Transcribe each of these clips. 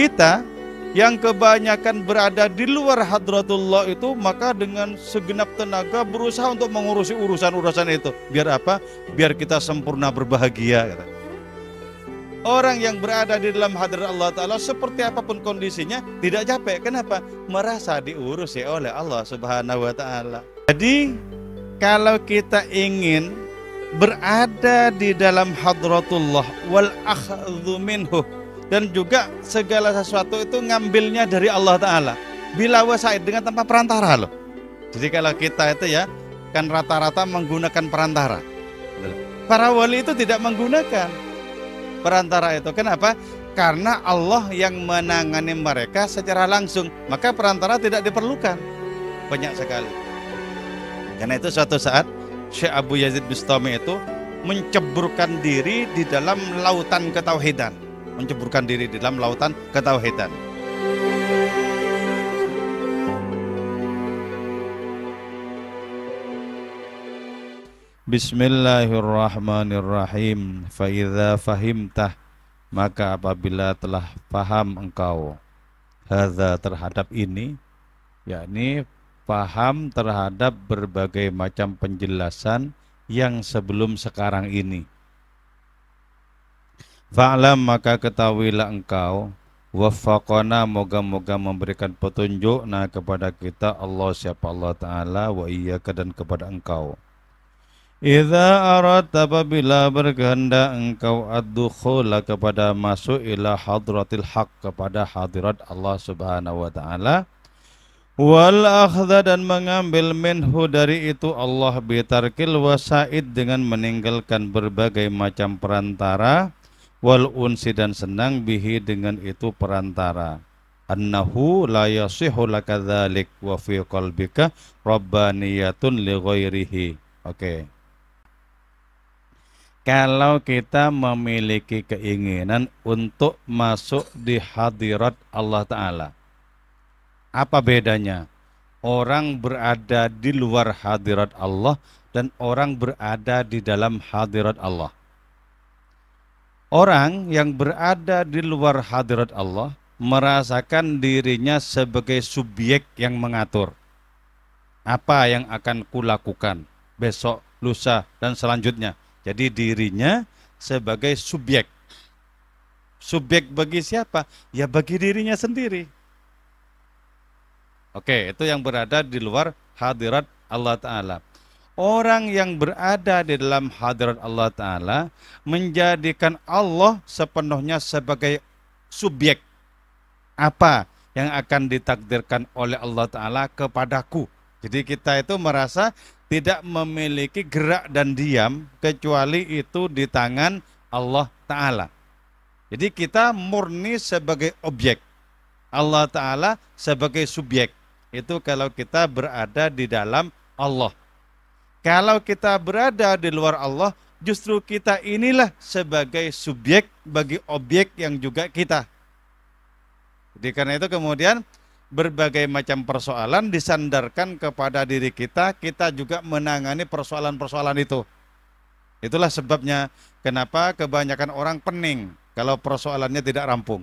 Kita yang kebanyakan berada di luar hadratullah itu, maka dengan segenap tenaga berusaha untuk mengurusi urusan-urusan itu. Biar apa? Biar kita sempurna berbahagia. Orang yang berada di dalam hadrat Allah Ta'ala, seperti apapun kondisinya, tidak capek. Kenapa? Merasa diurus oleh Allah Subhanahu wa Ta'ala. Jadi kalau kita ingin berada di dalam hadratullah wal akhdhu minhu, dan juga segala sesuatu itu ngambilnya dari Allah Ta'ala, bila wasaid, dengan tanpa perantara loh. Jadi kalau kita itu ya kan rata-rata menggunakan perantara. Para wali itu tidak menggunakan perantara itu. Kenapa? Karena Allah yang menangani mereka secara langsung, maka perantara tidak diperlukan. Banyak sekali. Karena itu suatu saat Syekh Abu Yazid Bustami itu menceburkan diri di dalam lautan ketauhidan. Menceburkan diri di dalam lautan ketauhidan. Bismillahirrahmanirrahim. Fa idza fahimtah, maka apabila telah paham engkau, hadza, terhadap ini, yakni paham terhadap berbagai macam penjelasan yang sebelum sekarang ini. Fa'lam, maka ketahuilah engkau, waffaqana, moga-moga memberikan petunjuk kepada kita Allah, siapa Allah Ta'ala, wa iyyaka, dan kepada engkau. Idza aradta, apabila berkehendak engkau, ad-dukhula, kepada masuk, ila hadratil haq, kepada hadirat Allah Subhanahu wa Ta'ala, wal akhdha, dan mengambil minhu, dari itu Allah, bitarkil wasaid, dengan meninggalkan berbagai macam perantara, wal unsi, dan senang, bihi, dengan itu perantara. Annahu la yasihu laka dzalik wa fi qalbika rabbaniyatun li ghairihi. Oke. Kalau kita memiliki keinginan untuk masuk di hadirat Allah Ta'ala, apa bedanya orang berada di luar hadirat Allah dan orang berada di dalam hadirat Allah? Orang yang berada di luar hadirat Allah merasakan dirinya sebagai subjek yang mengatur. Apa yang akan kulakukan besok, lusa, dan selanjutnya. Jadi dirinya sebagai subjek. Subjek bagi siapa? Ya bagi dirinya sendiri. Oke, itu yang berada di luar hadirat Allah Ta'ala. Orang yang berada di dalam hadirat Allah Ta'ala menjadikan Allah sepenuhnya sebagai subjek. Apa yang akan ditakdirkan oleh Allah Ta'ala kepadaku? Jadi kita itu merasa tidak memiliki gerak dan diam kecuali itu di tangan Allah Ta'ala. Jadi kita murni sebagai objek, Allah Ta'ala sebagai subjek. Itu kalau kita berada di dalam Allah. Kalau kita berada di luar Allah, justru kita inilah sebagai subjek bagi objek yang juga kita. Jadi karena itu kemudian berbagai macam persoalan disandarkan kepada diri kita, kita juga menangani persoalan-persoalan itu. Itulah sebabnya kenapa kebanyakan orang pening kalau persoalannya tidak rampung.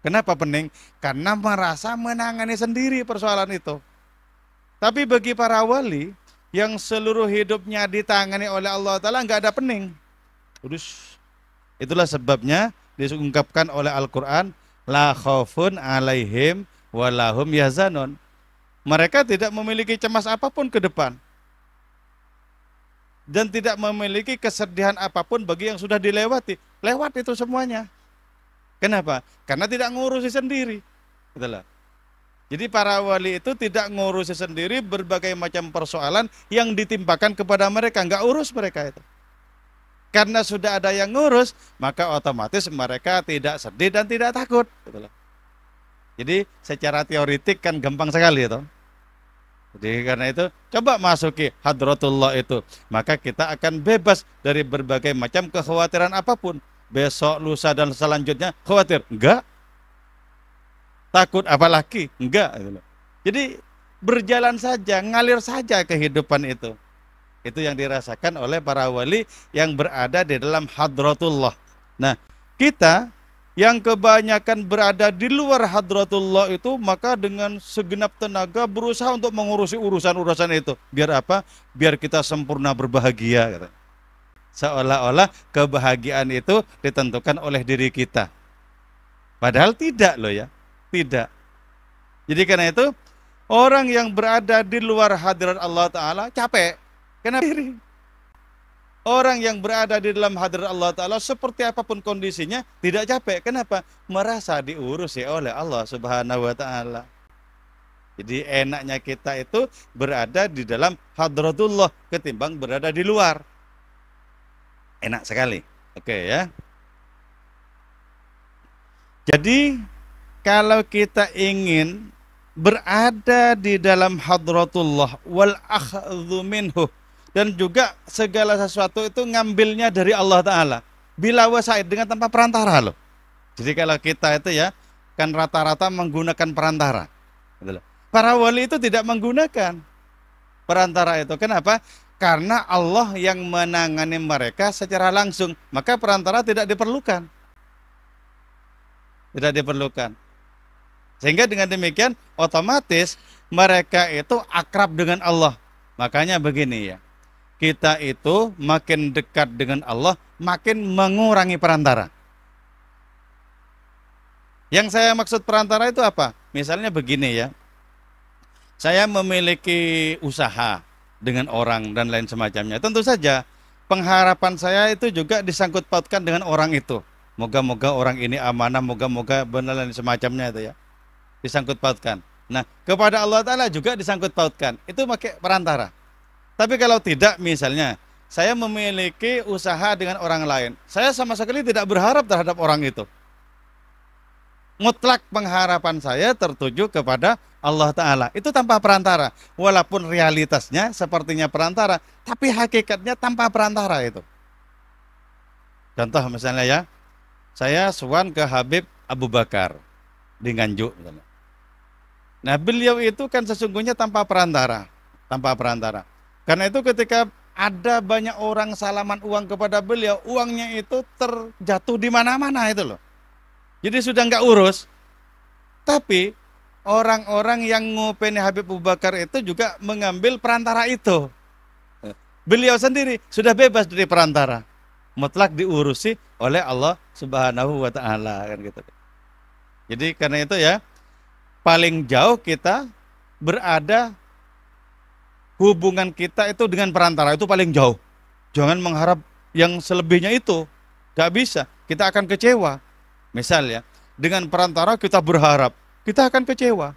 Kenapa pening? Karena merasa menangani sendiri persoalan itu. Tapi bagi para wali yang seluruh hidupnya ditangani oleh Allah Ta'ala, nggak ada pening. Itulah sebabnya diungkapkan oleh Al-Quran, la khaufun alaihim walahum yahzanun. Mereka tidak memiliki cemas apapun ke depan, dan tidak memiliki kesedihan apapun bagi yang sudah dilewati. Lewat itu semuanya. Kenapa? Karena tidak ngurusi sendiri. Itulah. Jadi para wali itu tidak ngurusi sendiri berbagai macam persoalan yang ditimpakan kepada mereka, nggak urus mereka itu. Karena sudah ada yang ngurus, maka otomatis mereka tidak sedih dan tidak takut. Jadi secara teoritik kan gampang sekali itu. Jadi karena itu coba masuki hadratullah itu, maka kita akan bebas dari berbagai macam kekhawatiran apapun. Besok, lusa, dan selanjutnya khawatir? Enggak. Takut apalagi? Enggak. Jadi berjalan saja, ngalir saja kehidupan itu. Itu yang dirasakan oleh para wali yang berada di dalam hadratullah. Nah, kita Yang kebanyakan berada di luar hadratullah itu, maka dengan segenap tenaga berusaha untuk mengurusi urusan-urusan itu. Biar apa? Biar kita sempurna berbahagia, kata. Seolah-olah kebahagiaan itu ditentukan oleh diri kita. Padahal tidak loh ya. Tidak. Jadi karena itu, orang yang berada di luar hadirat Allah Ta'ala capek. Kenapa? Orang yang berada di dalam hadirat Allah Ta'ala seperti apapun kondisinya tidak capek. Kenapa? Merasa diurusi oleh Allah Subhanahu wa Ta'ala. Jadi enaknya kita itu berada di dalam hadratullah ketimbang berada di luar. Enak sekali. Oke ya. Jadi kalau kita ingin berada di dalam hadratullah wal akhdhu minhu, dan juga segala sesuatu itu ngambilnya dari Allah Ta'ala bila wasaid, dengan tanpa perantara loh. Jadi kalau kita itu ya kan rata-rata menggunakan perantara. Para wali itu tidak menggunakan perantara itu. Kenapa? Karena Allah yang menangani mereka secara langsung, maka perantara tidak diperlukan. Tidak diperlukan. Sehingga dengan demikian otomatis mereka itu akrab dengan Allah. Makanya begini ya, kita itu makin dekat dengan Allah, makin mengurangi perantara. Yang saya maksud perantara itu apa? Misalnya begini ya, saya memiliki usaha dengan orang dan lain semacamnya. Tentu saja pengharapan saya itu juga disangkut pautkan dengan orang itu. Moga-moga orang ini amanah, moga-moga benar dan semacamnya itu ya. Disangkut pautkan. Nah, kepada Allah Ta'ala juga disangkut pautkan. Itu pakai perantara. Tapi kalau tidak, misalnya saya memiliki usaha dengan orang lain, saya sama sekali tidak berharap terhadap orang itu. Mutlak pengharapan saya tertuju kepada Allah Ta'ala. Itu tanpa perantara. Walaupun realitasnya sepertinya perantara, tapi hakikatnya tanpa perantara itu. Contoh misalnya ya, saya sowan ke Habib Abu Bakar di Nganjuk misalnya. Nah, beliau itu kan sesungguhnya tanpa perantara. Tanpa perantara. Karena itu ketika ada banyak orang salaman uang kepada beliau, uangnya itu terjatuh di mana-mana itu loh. Jadi sudah nggak urus. Tapi orang-orang yang ngupeni Habib Abu Bakar itu juga mengambil perantara itu. Beliau sendiri sudah bebas dari perantara. Mutlak diurusi oleh Allah Subhanahu wa Ta'ala kan gitu. Jadi karena itu ya, paling jauh kita berada, hubungan kita itu dengan perantara itu paling jauh. Jangan mengharap yang selebihnya itu. Gak bisa, kita akan kecewa. Misal ya, dengan perantara kita berharap, kita akan kecewa.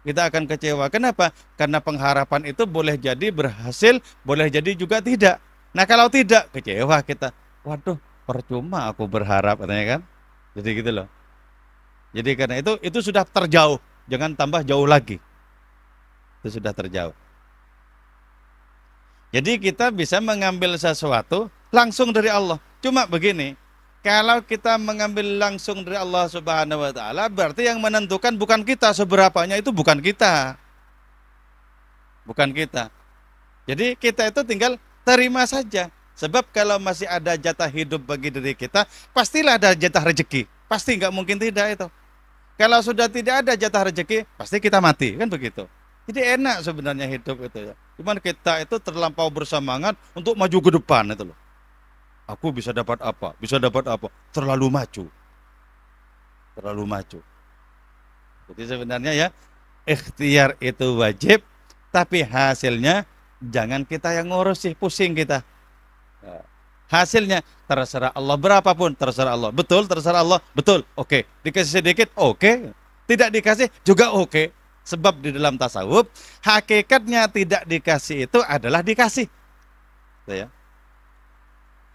Kita akan kecewa. Kenapa? Karena pengharapan itu boleh jadi berhasil, boleh jadi juga tidak. Nah kalau tidak, kecewa kita. Waduh, percuma aku berharap, katanya kan. Jadi gitu loh. Jadi karena itu sudah terjauh. Jangan tambah jauh lagi. Itu sudah terjauh. Jadi kita bisa mengambil sesuatu langsung dari Allah. Cuma begini, kalau kita mengambil langsung dari Allah Subhanahu wa Ta'ala, berarti yang menentukan bukan kita, seberapanya itu bukan kita. Bukan kita. Jadi kita itu tinggal terima saja. Sebab kalau masih ada jatah hidup bagi diri kita, pastilah ada jatah rezeki. Pasti nggak mungkin tidak itu. Kalau sudah tidak ada jatah rezeki, pasti kita mati, kan begitu. Jadi enak sebenarnya hidup itu ya. Cuman kita itu terlampau bersemangat untuk maju ke depan itu loh. Aku bisa dapat apa? Bisa dapat apa? Terlalu maju. Terlalu maju. Jadi sebenarnya ya, ikhtiar itu wajib, tapi hasilnya jangan kita yang ngurus sih, pusing kita. Hasilnya terserah Allah, berapapun terserah Allah. Betul, terserah Allah. Betul. Oke. Dikasih sedikit, oke. Tidak dikasih juga oke. Sebab di dalam tasawuf, hakikatnya tidak dikasih itu adalah dikasih. Ya.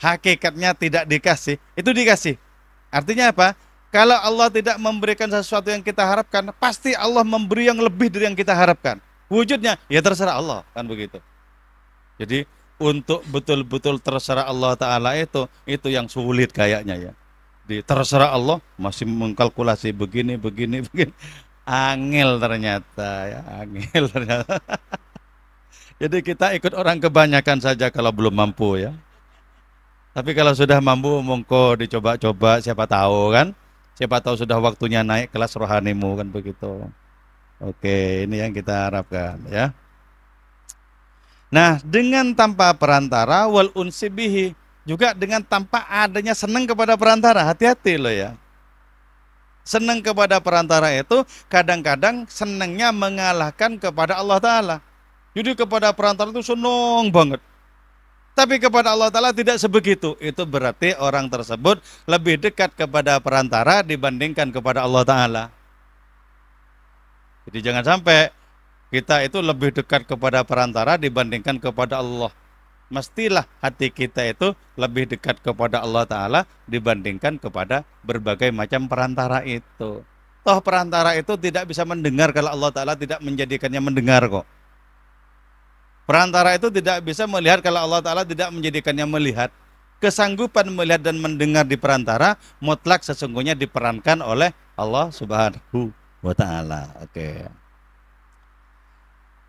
Hakikatnya tidak dikasih, itu dikasih. Artinya apa? Kalau Allah tidak memberikan sesuatu yang kita harapkan, pasti Allah memberi yang lebih dari yang kita harapkan. Wujudnya, ya terserah Allah, kan begitu. Jadi, untuk betul-betul terserah Allah Ta'ala itu yang sulit kayaknya ya. Terserah Allah, masih mengkalkulasi begini. Angel ternyata ya, angel ternyata. Jadi kita ikut orang kebanyakan saja kalau belum mampu ya. Tapi kalau sudah mampu mongko dicoba-coba, siapa tahu kan? Siapa tahu sudah waktunya naik kelas rohanimu kan begitu. Oke, ini yang kita harapkan ya. Nah, dengan tanpa perantara wal unsibihi, juga dengan tanpa adanya senang kepada perantara. Hati-hati loh ya. Senang kepada perantara itu kadang-kadang senangnya mengalahkan kepada Allah Ta'ala. Jadi kepada perantara itu senang banget. Tapi kepada Allah Ta'ala tidak sebegitu. Itu berarti orang tersebut lebih dekat kepada perantara dibandingkan kepada Allah Ta'ala. Jadi jangan sampai kita itu lebih dekat kepada perantara dibandingkan kepada Allah. Mestilah hati kita itu lebih dekat kepada Allah Ta'ala dibandingkan kepada berbagai macam perantara itu. Toh perantara itu tidak bisa mendengar kalau Allah Ta'ala tidak menjadikannya mendengar kok. Perantara itu tidak bisa melihat kalau Allah Ta'ala tidak menjadikannya melihat. Kesanggupan melihat dan mendengar di perantara mutlak sesungguhnya diperankan oleh Allah Subhanahu wa Ta'ala. Oke.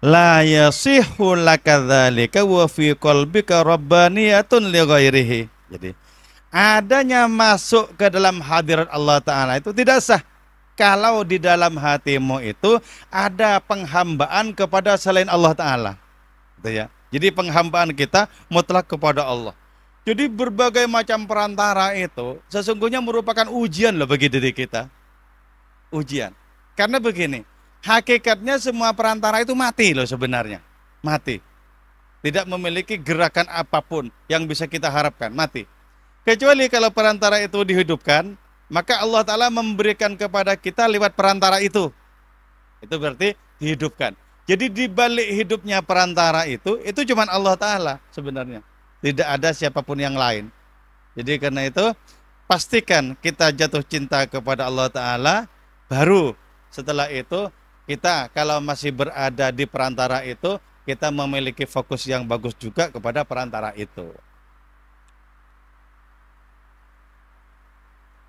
La yasihhu laka dzalika wa fi qalbika rabbaniyatun li ghairihi. Jadi adanya masuk ke dalam hadirat Allah Ta'ala itu tidak sah kalau di dalam hatimu itu ada penghambaan kepada selain Allah Ta'ala. Gitu ya. Jadi penghambaan kita mutlak kepada Allah. Jadi berbagai macam perantara itu sesungguhnya merupakan ujian loh bagi diri kita. Ujian. Karena begini, hakikatnya semua perantara itu mati loh sebenarnya. Mati. Tidak memiliki gerakan apapun yang bisa kita harapkan. Mati. Kecuali kalau perantara itu dihidupkan, maka Allah Ta'ala memberikan kepada kita lewat perantara itu. Itu berarti dihidupkan. Jadi di balik hidupnya perantara itu cuma Allah Ta'ala sebenarnya. Tidak ada siapapun yang lain. Jadi karena itu, pastikan kita jatuh cinta kepada Allah Ta'ala, baru setelah itu kita kalau masih berada di perantara itu, kita memiliki fokus yang bagus juga kepada perantara itu.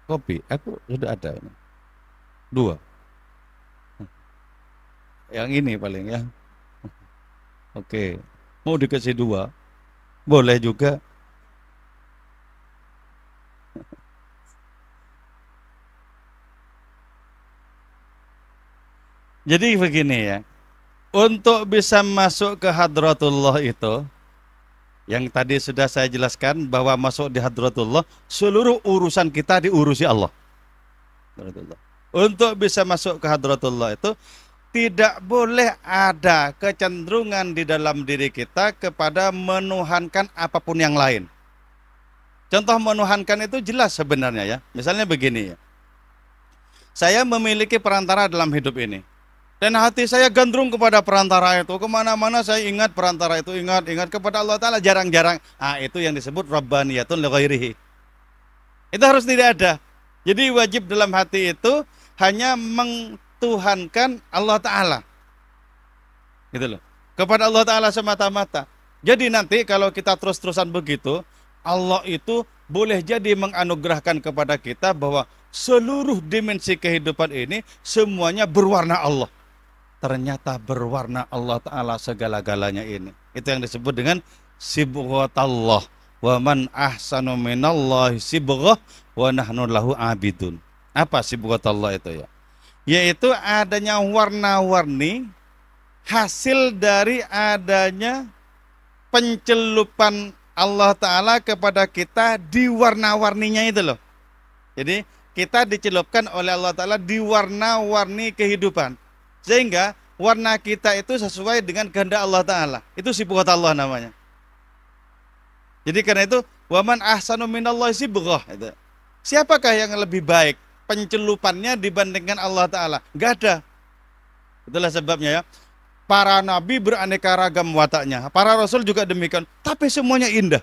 Kopi, aku sudah ada ini. 2. Yang ini paling ya. Oke, mau dikasih 2, boleh juga. Jadi begini ya, untuk bisa masuk ke hadratullah itu, yang tadi sudah saya jelaskan bahwa masuk di hadratullah, seluruh urusan kita diurusi Allah. Untuk bisa masuk ke hadratullah itu, tidak boleh ada kecenderungan di dalam diri kita kepada menuhankan apapun yang lain. Contoh menuhankan itu jelas sebenarnya ya. Misalnya begini ya, saya memiliki perantara dalam hidup ini. Dan hati saya gandrung kepada perantara itu. Kemana-mana saya ingat perantara itu, ingat kepada Allah Ta'ala jarang-jarang. Itu yang disebut rabbaniyatun li ghairihi. Itu harus tidak ada. Jadi wajib dalam hati itu hanya mengtuhankan Allah Ta'ala. Gitu loh. Kepada Allah Ta'ala semata-mata. Jadi nanti kalau kita terus-terusan begitu, Allah itu boleh jadi menganugerahkan kepada kita bahwa seluruh dimensi kehidupan ini semuanya berwarna Allah. Ternyata berwarna Allah Ta'ala segala-galanya ini. Itu yang disebut dengan sibghatallah. Wa man ahsanu minallahi sibghah wa nahnu lahu abidun. Apa sibghatallah itu ya? Yaitu adanya warna-warni hasil dari adanya pencelupan Allah Ta'ala kepada kita di warna-warninya itu loh. Jadi kita dicelupkan oleh Allah Ta'ala di warna-warni kehidupan. Sehingga warna kita itu sesuai dengan kehendak Allah Ta'ala. Itu sibghatullah namanya. Jadi karena itu, waman ahsanu minallahi sibghah. Siapakah yang lebih baik pencelupannya dibandingkan Allah Ta'ala? Enggak ada. Itulah sebabnya ya. Para nabi beraneka ragam wataknya. Para rasul juga demikian. Tapi semuanya indah.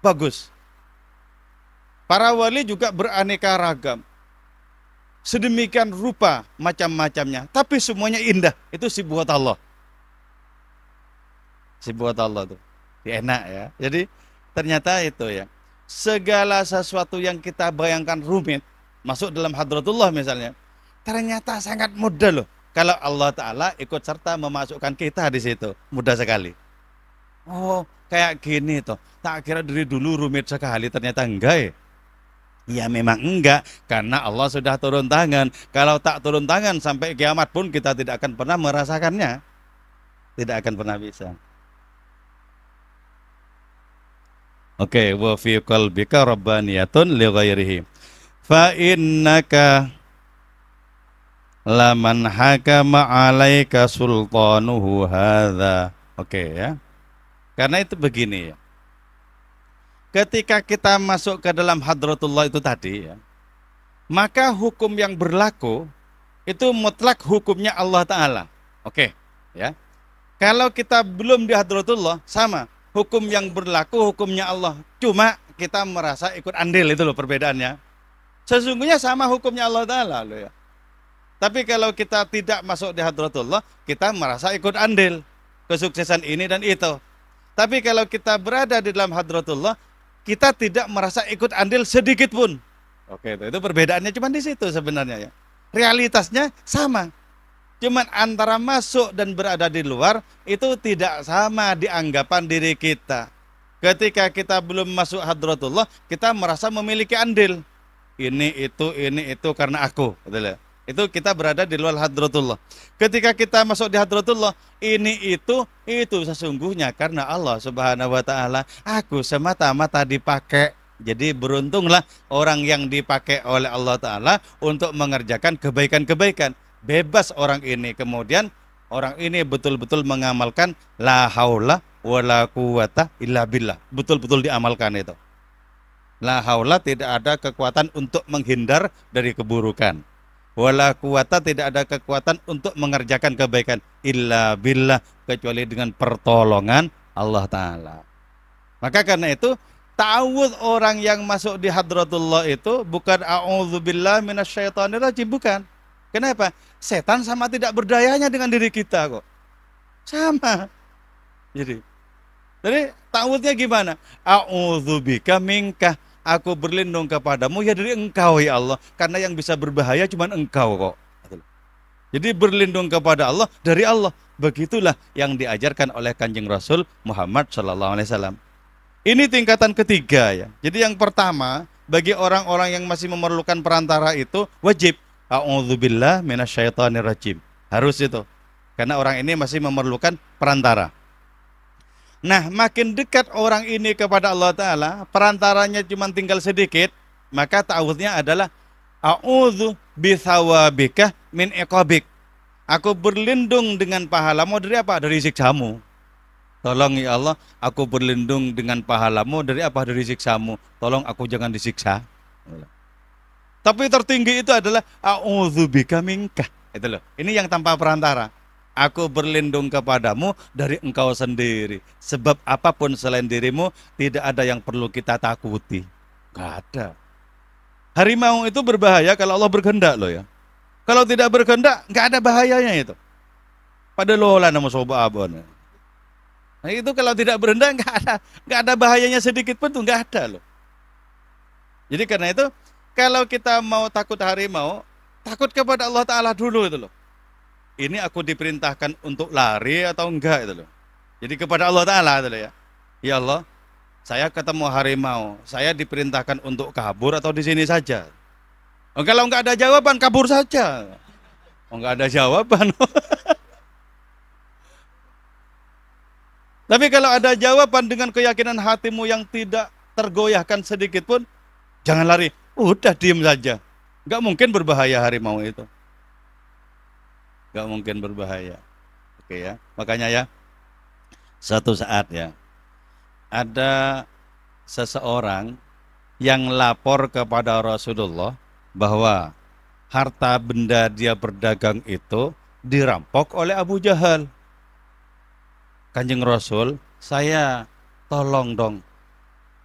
Bagus. Para wali juga beraneka ragam. Sedemikian rupa macam-macamnya, tapi semuanya indah. Itu sibghatullah. Sibghatullah itu enak ya. Jadi ternyata itu ya, segala sesuatu yang kita bayangkan rumit masuk dalam hadratullah misalnya, ternyata sangat mudah loh. Kalau Allah Ta'ala ikut serta memasukkan kita di situ, mudah sekali. Oh, kayak gini toh. Tak kira dari dulu rumit sekali, ternyata enggak ya. Ya memang enggak, karena Allah sudah turun tangan. Kalau tak turun tangan sampai kiamat pun kita tidak akan pernah merasakannya. Tidak akan pernah bisa. Oke, wa fi qalbika rabbaniyatun li ghairihi. Fa innaka laman hakama 'alaika sultanuhu hadza. Oke ya. Karena itu begini ya. Ketika kita masuk ke dalam hadratullah itu tadi ya, maka hukum yang berlaku itu mutlak hukumnya Allah Ta'ala. Oke ya. Kalau kita belum di hadratullah, sama. Hukum yang berlaku hukumnya Allah. Cuma kita merasa ikut andil, itu loh perbedaannya. Sesungguhnya sama hukumnya Allah Ta'ala loh ya. Tapi kalau kita tidak masuk di hadratullah, kita merasa ikut andil kesuksesan ini dan itu. Tapi kalau kita berada di dalam hadratullah, kita tidak merasa ikut andil sedikit pun. Oke, itu perbedaannya cuma di situ sebenarnya ya. Realitasnya sama. Cuman antara masuk dan berada di luar itu tidak sama di anggapan diri kita. Ketika kita belum masuk hadratullah, kita merasa memiliki andil. Ini itu karena aku, betul ya? Itu kita berada di luar hadratullah. Ketika kita masuk di hadratullah, ini itu sesungguhnya karena Allah Subhanahu wa taala. Aku semata-mata dipakai. Jadi beruntunglah orang yang dipakai oleh Allah Ta'ala untuk mengerjakan kebaikan-kebaikan. Bebas orang ini. Kemudian orang ini betul-betul mengamalkan la haula wala quwata illa billah. Betul-betul diamalkan itu. La haula, tidak ada kekuatan untuk menghindar dari keburukan. Wala quwata, tidak ada kekuatan untuk mengerjakan kebaikan. Illa billah, kecuali dengan pertolongan Allah Ta'ala. Maka karena itu, ta'awudz orang yang masuk di hadratullah itu bukan a'udzubillah minasyaitonirrajim, bukan. Kenapa? Setan sama tidak berdayanya dengan diri kita kok. Sama. Jadi ta'awudznya gimana? A'udzubika minka, aku berlindung kepadamu ya dari engkau ya Allah, karena yang bisa berbahaya cuma engkau kok. Jadi berlindung kepada Allah dari Allah. Begitulah yang diajarkan oleh Kanjeng Rasul Muhammad SAW. Ini tingkatan ketiga ya. Jadi yang pertama, bagi orang-orang yang masih memerlukan perantara itu wajib a'udzubillah minasyaitonirrajim. Harus itu. Karena orang ini masih memerlukan perantara. Nah, makin dekat orang ini kepada Allah Ta'ala, perantaranya cuma tinggal sedikit, maka ta'awudznya adalah a'udzu bitsawabika min iqabik. Aku berlindung dengan pahalamu dari apa? Dari siksamu. Tolong ya Allah, aku berlindung dengan pahalamu dari apa? Dari siksamu. Tolong aku jangan disiksa. Tapi tertinggi itu adalah a'udzubika minka. Itu loh. Ini yang tanpa perantara. Aku berlindung kepadamu dari engkau sendiri. Sebab apapun selain dirimu, tidak ada yang perlu kita takuti. Gak ada. Harimau itu berbahaya kalau Allah berkehendak loh ya. Kalau tidak berkehendak, gak ada bahayanya itu. Pada lola nama soba abon. Nah itu kalau tidak berkehendak gak ada bahayanya sedikit pun tuh, gak ada loh. Jadi karena itu, kalau kita mau takut harimau, takut kepada Allah Ta'ala dulu itu loh. Ini aku diperintahkan untuk lari atau enggak itu loh. Jadi kepada Allah Ta'ala itu loh ya. Ya Allah, saya ketemu harimau, saya diperintahkan untuk kabur atau di sini saja. Oh, kalau enggak ada jawaban, kabur saja. Oh, enggak ada jawaban. Tapi kalau ada jawaban dengan keyakinan hatimu yang tidak tergoyahkan sedikit pun, jangan lari. Udah diem saja. Enggak mungkin berbahaya harimau itu. Gak mungkin berbahaya. Oke ya. Makanya ya, satu saat ya, ada seseorang yang lapor kepada Rasulullah bahwa harta benda dia berdagang itu dirampok oleh Abu Jahal. Kanjeng Rasul, saya tolong dong,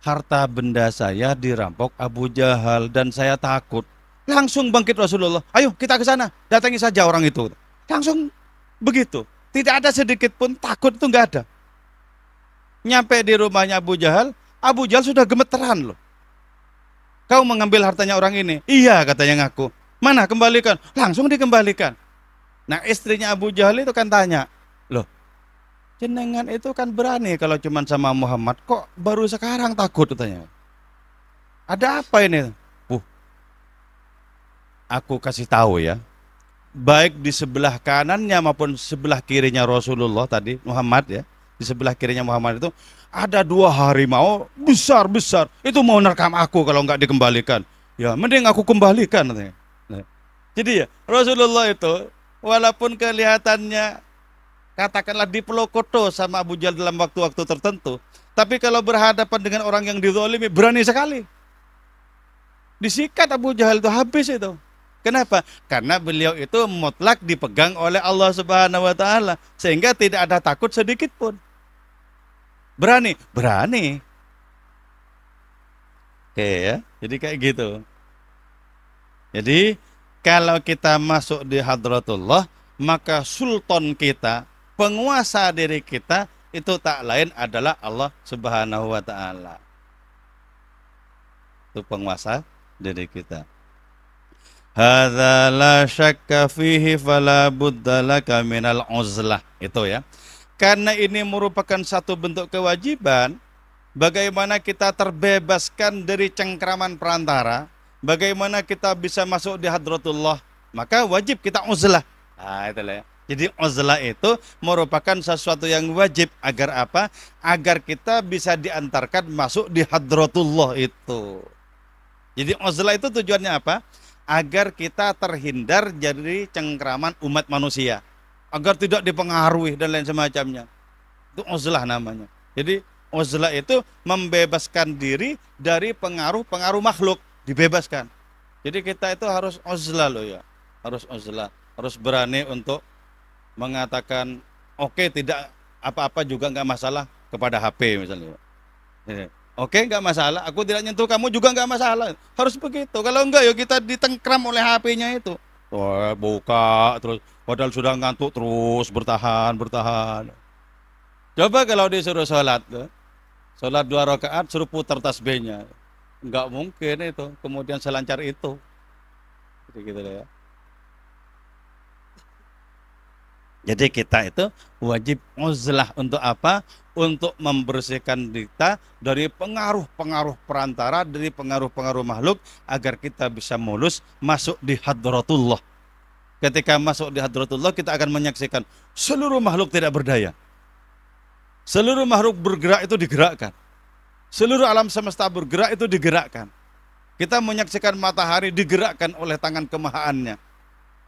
harta benda saya dirampok Abu Jahal dan saya takut. Langsung bangkit Rasulullah, ayo kita ke sana, datangi saja orang itu. Langsung begitu, tidak ada sedikit pun takut, itu nggak ada. Nyampe di rumahnya Abu Jahal sudah gemeteran loh. Kau mengambil hartanya orang ini? Iya katanya ngaku. Mana kembalikan? Langsung dikembalikan. Nah istrinya Abu Jahal itu kan tanya, loh Jenengan itu kan berani kalau cuman sama Muhammad, kok baru sekarang takut katanya. Ada apa ini? Uh, aku kasih tahu ya. Baik di sebelah kanannya maupun sebelah kirinya Rasulullah tadi, Muhammad ya. Di sebelah kirinya Muhammad itu ada dua harimau besar-besar. Itu mau nerkam aku kalau nggak dikembalikan. Ya, mending aku kembalikan katanya. Nah, jadi ya, Rasulullah itu walaupun kelihatannya katakanlah dipelokoto sama Abu Jahal dalam waktu-waktu tertentu, tapi kalau berhadapan dengan orang yang dizalimi berani sekali. Disikat Abu Jahal itu habis itu. Kenapa? Karena beliau itu mutlak dipegang oleh Allah Subhanahu wa taala sehingga tidak ada takut sedikit pun. Berani, berani. Oke ya. Jadi kayak gitu. Jadi kalau kita masuk di hadratullah, maka sultan kita, penguasa diri kita itu tak lain adalah Allah Subhanahu wa taala. Itu penguasa diri kita. Hadza la syakka fihi fala budda laka minal uzlah. Itu ya. Karena ini merupakan satu bentuk kewajiban, bagaimana kita terbebaskan dari cengkraman perantara, bagaimana kita bisa masuk di hadratullah, maka wajib kita uzlah. Nah, itulah ya. Jadi uzlah itu merupakan sesuatu yang wajib agar apa? Agar kita bisa diantarkan masuk di hadratullah itu. Jadi uzlah itu tujuannya apa? Agar kita terhindar dari cengkraman umat manusia, agar tidak dipengaruhi dan lain semacamnya. Itu uzlah namanya. Jadi uzlah itu membebaskan diri dari pengaruh-pengaruh makhluk, dibebaskan. Jadi kita itu harus uzlah loh ya, harus uzlah, harus berani untuk mengatakan oke, tidak apa-apa juga nggak masalah kepada HP misalnya. Oke, nggak masalah. Aku tidak nyentuh kamu juga nggak masalah. Harus begitu. Kalau enggak, ya kita ditengkram oleh HP-nya itu. Wah, buka terus. Padahal sudah ngantuk terus bertahan, bertahan. Coba kalau disuruh sholat, sholat 2 rakaat suruh putar tasbihnya, nggak mungkin itu. Kemudian selancar itu. Gitu ya. Jadi kita itu wajib uzlah untuk apa? Untuk membersihkan kita dari pengaruh-pengaruh perantara, dari pengaruh-pengaruh makhluk, agar kita bisa mulus masuk di hadratullah. Ketika masuk di hadratullah, kita akan menyaksikan seluruh makhluk tidak berdaya. Seluruh makhluk bergerak itu digerakkan. Seluruh alam semesta bergerak itu digerakkan. Kita menyaksikan matahari digerakkan oleh tangan kemahaannya.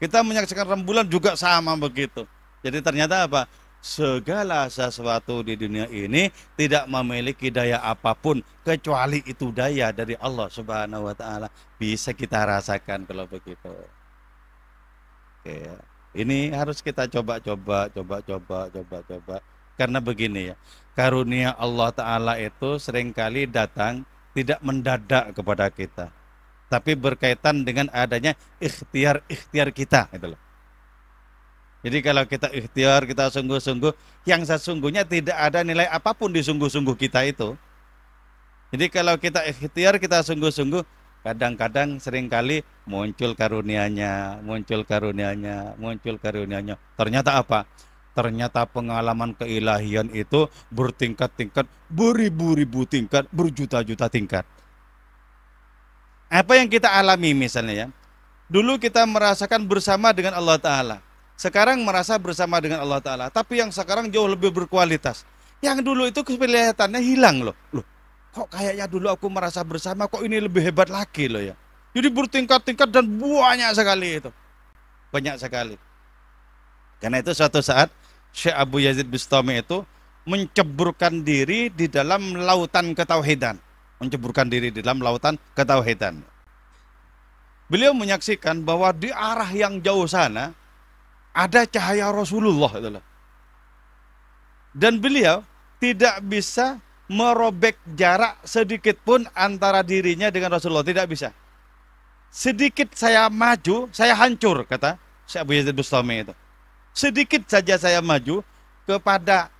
Kita menyaksikan rembulan juga sama begitu. Jadi ternyata apa? Segala sesuatu di dunia ini tidak memiliki daya apapun kecuali itu daya dari Allah Subhanahu wa taala. Bisa kita rasakan kalau begitu. Oke. Ini harus kita coba. Karena begini ya. Karunia Allah taala itu seringkali datang tidak mendadak kepada kita. Tapi berkaitan dengan adanya ikhtiar kita gitu loh. Jadi kalau kita ikhtiar, kita sungguh-sungguh, yang sesungguhnya tidak ada nilai apapun di sungguh-sungguh kita itu. Jadi kalau kita ikhtiar, kita sungguh-sungguh, kadang-kadang seringkali muncul karunianya. Ternyata apa? Ternyata pengalaman keilahian itu bertingkat-tingkat, beribu-ribu tingkat, berjuta-juta tingkat. Apa yang kita alami misalnya ya, dulu kita merasakan bersama dengan Allah Ta'ala. Sekarang merasa bersama dengan Allah Ta'ala, tapi yang sekarang jauh lebih berkualitas. Yang dulu itu kelihatannya hilang loh. Kok kayaknya dulu aku merasa bersama, kok ini lebih hebat lagi loh ya. Jadi bertingkat-tingkat dan banyak sekali itu. Banyak sekali. Karena itu suatu saat Syekh Abu Yazid Bistami itu menceburkan diri di dalam lautan ketauhidan. Beliau menyaksikan bahwa di arah yang jauh sana ada cahaya Rasulullah itulah. Dan beliau tidak bisa merobek jarak sedikit pun antara dirinya dengan Rasulullah, tidak bisa. Sedikit saya maju, saya hancur, kata Syekh Abu Yazid Bustami itu. Sedikit saja saya maju kepada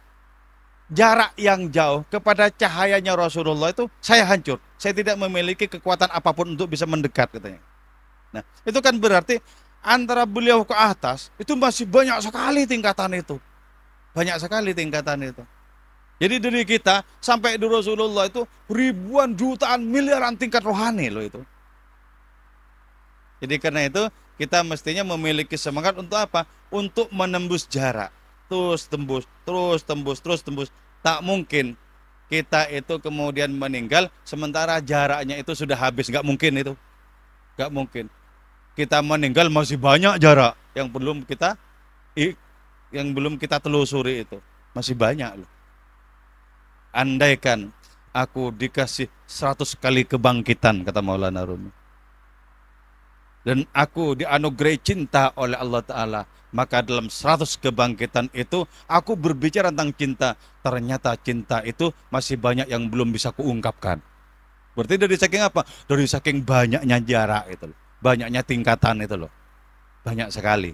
jarak yang jauh, kepada cahayanya Rasulullah itu, saya hancur. Saya tidak memiliki kekuatan apapun untuk bisa mendekat, katanya. Nah, itu kan berarti antara beliau ke atas itu masih banyak sekali tingkatan itu. Banyak sekali tingkatan itu. Jadi dari kita sampai di Rasulullah itu ribuan, jutaan, miliaran tingkat rohani loh itu. Jadi karena itu kita mestinya memiliki semangat untuk apa? Untuk menembus jarak. Terus tembus, terus tembus, terus tembus. Tak mungkin kita itu kemudian meninggal sementara jaraknya itu sudah habis. Nggak mungkin itu. Nggak mungkin. Kita meninggal masih banyak jarak yang belum kita telusuri itu. Masih banyak loh. Andaikan aku dikasih 100 kali kebangkitan, kata Maulana Rumi, dan aku dianugerahi cinta oleh Allah Ta'ala, maka dalam 100 kebangkitan itu aku berbicara tentang cinta. Ternyata cinta itu masih banyak yang belum bisa kuungkapkan. Berarti dari saking apa? Dari saking banyaknya jarak itu, banyaknya tingkatan itu loh. Banyak sekali.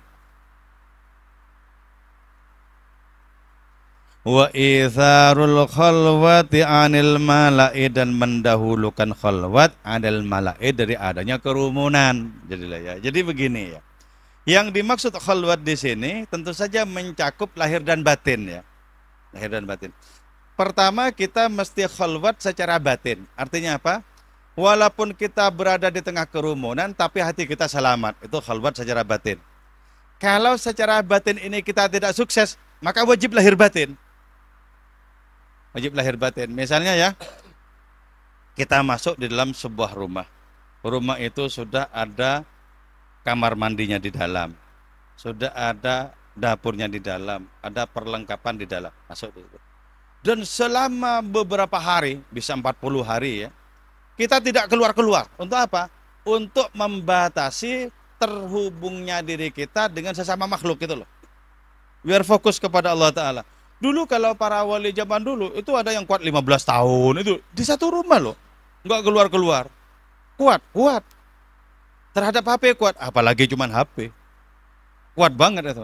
Wa itharul khalwati anil mala'i, dan mendahulukan khalwat anil mala'i, dari adanya kerumunan. Jadilah ya. Jadi begini ya. Yang dimaksud khalwat di sini tentu saja mencakup lahir dan batin ya. Lahir dan batin. Pertama kita mesti khalwat secara batin. Artinya apa? Walaupun kita berada di tengah kerumunan tapi hati kita selamat. Itu khalwat secara batin. Kalau secara batin ini kita tidak sukses, maka wajib lahir batin. Wajib lahir batin. Misalnya ya, kita masuk di dalam sebuah rumah. Rumah itu sudah ada kamar mandinya di dalam, sudah ada dapurnya di dalam, ada perlengkapan di dalam. Masuk itu. Dan selama beberapa hari, bisa 40 hari ya, kita tidak keluar-keluar. Untuk apa? Untuk membatasi terhubungnya diri kita dengan sesama makhluk itu loh. Biar fokus kepada Allah Ta'ala. Dulu kalau para wali zaman dulu itu ada yang kuat 15 tahun itu di satu rumah loh, nggak keluar-keluar. Kuat. Terhadap HP kuat, apalagi cuman HP. Kuat banget itu.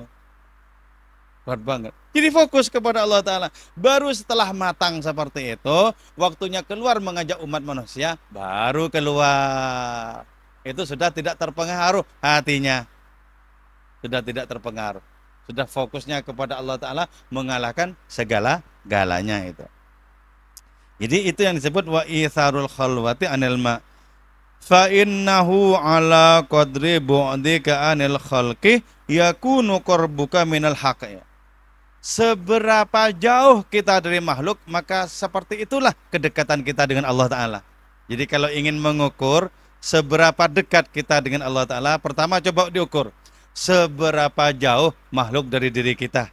Kuat banget. Jadi fokus kepada Allah Ta'ala. Baru setelah matang seperti itu, waktunya keluar mengajak umat manusia, baru keluar. Itu sudah tidak terpengaruh hatinya. Sudah tidak terpengaruh. Sudah fokusnya kepada Allah Ta'ala, mengalahkan segala-galanya itu. Jadi itu yang disebut wa itharul khalwati anil ma. Fa innahu ala qadri bu'dika anil khalqi yakunu qurbuka minal haqq. Seberapa jauh kita dari makhluk, maka seperti itulah kedekatan kita dengan Allah Ta'ala. Jadi kalau ingin mengukur seberapa dekat kita dengan Allah Ta'ala, pertama coba diukur. Seberapa jauh makhluk dari diri kita.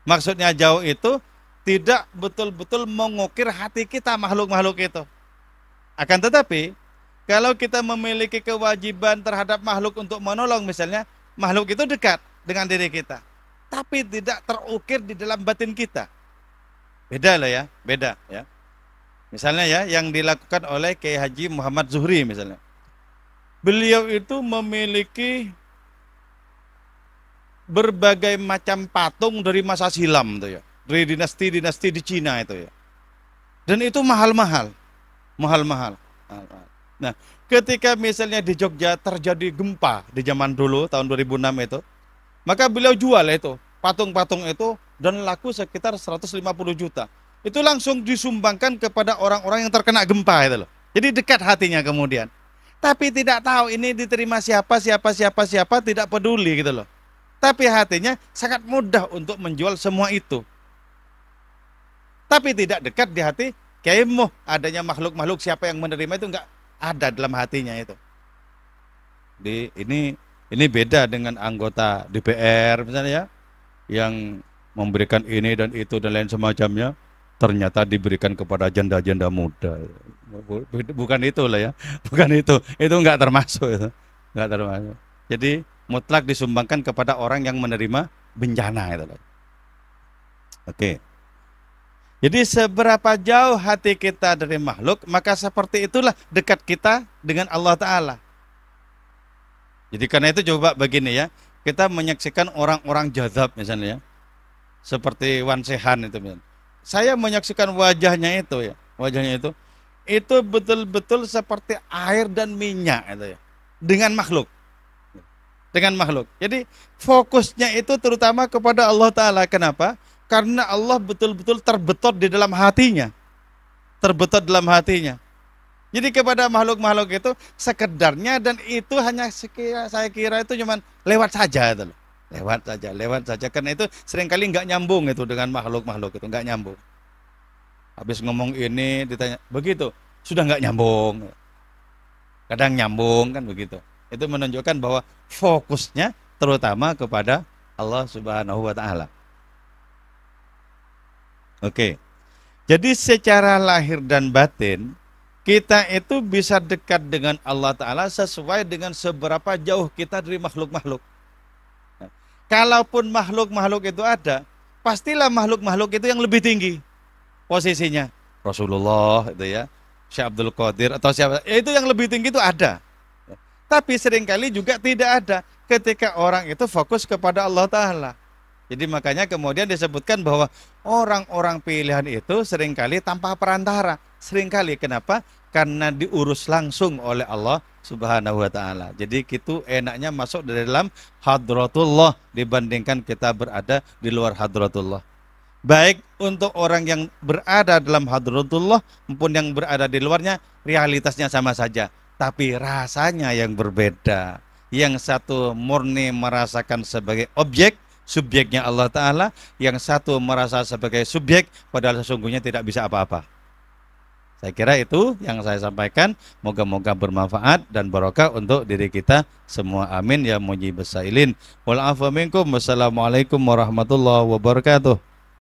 Maksudnya jauh itu tidak betul-betul mengukir hati kita makhluk-makhluk itu. Akan tetapi kalau kita memiliki kewajiban terhadap makhluk untuk menolong, misalnya makhluk itu dekat dengan diri kita, tapi tidak terukir di dalam batin kita. Beda lah ya, beda ya. Misalnya ya yang dilakukan oleh Kiai Haji Muhammad Zuhri misalnya. Beliau itu memiliki berbagai macam patung dari masa silam tuh ya, dari dinasti-dinasti di Cina itu ya, dan itu mahal-mahal. Nah, ketika misalnya di Jogja terjadi gempa di zaman dulu tahun 2006 itu, maka beliau jual itu patung-patung itu dan laku sekitar 150 juta. Itu langsung disumbangkan kepada orang-orang yang terkena gempa itu loh. Jadi dekat hatinya kemudian. Tapi tidak tahu ini diterima siapa, tidak peduli gitu loh. Tapi hatinya sangat mudah untuk menjual semua itu. Tapi tidak dekat di hati kemoh adanya makhluk-makhluk, siapa yang menerima itu enggak ada dalam hatinya itu. Ini beda dengan anggota DPR misalnya ya, yang memberikan ini dan itu dan lain semacamnya, ternyata diberikan kepada janda-janda muda. Bukan itulah ya, bukan itu enggak termasuk itu. Enggak termasuk. Jadi mutlak disumbangkan kepada orang yang menerima bencana itu. Oke. Jadi seberapa jauh hati kita dari makhluk, maka seperti itulah dekat kita dengan Allah Ta'ala. Jadi karena itu coba begini ya, kita menyaksikan orang-orang jazab misalnya ya, seperti Wan Sehan itu misalnya. Saya menyaksikan wajahnya itu ya, itu betul-betul seperti air dan minyak itu ya, dengan makhluk. dengan makhluk. Jadi fokusnya itu terutama kepada Allah Ta'ala. Kenapa? Karena Allah betul-betul terbetot di dalam hatinya. Terbetot dalam hatinya. Jadi kepada makhluk-makhluk itu sekedarnya, dan itu hanya saya kira itu cuman lewat saja itu loh. Lewat saja. Karena itu seringkali nggak nyambung itu dengan makhluk-makhluk itu, nggak nyambung. Habis ngomong ini ditanya begitu, sudah nggak nyambung. Kadang nyambung kan begitu. Itu menunjukkan bahwa fokusnya terutama kepada Allah Subhanahu wa taala. Oke. Jadi secara lahir dan batin kita itu bisa dekat dengan Allah Ta'ala sesuai dengan seberapa jauh kita dari makhluk-makhluk. Kalaupun makhluk-makhluk itu ada, pastilah makhluk-makhluk itu yang lebih tinggi posisinya. Rasulullah itu ya, Syekh Abdul Qadir atau siapa, itu yang lebih tinggi itu ada. Tapi seringkali juga tidak ada ketika orang itu fokus kepada Allah Ta'ala. Jadi makanya kemudian disebutkan bahwa orang-orang pilihan itu seringkali tanpa perantara. Seringkali kenapa? Karena diurus langsung oleh Allah Subhanahu wa taala. Jadi itu enaknya masuk di dalam hadratullah dibandingkan kita berada di luar hadratullah. Baik untuk orang yang berada dalam hadratullah maupun yang berada di luarnya, realitasnya sama saja, tapi rasanya yang berbeda. Yang satu murni merasakan sebagai objek, subjeknya Allah Ta'ala, yang satu merasa sebagai subjek, padahal sesungguhnya tidak bisa apa-apa. Saya kira itu yang saya sampaikan, moga-moga bermanfaat dan barokah untuk diri kita semua, amin ya mujibus sailin. Wal afu minkum, wassalamualaikum warahmatullahi wabarakatuh.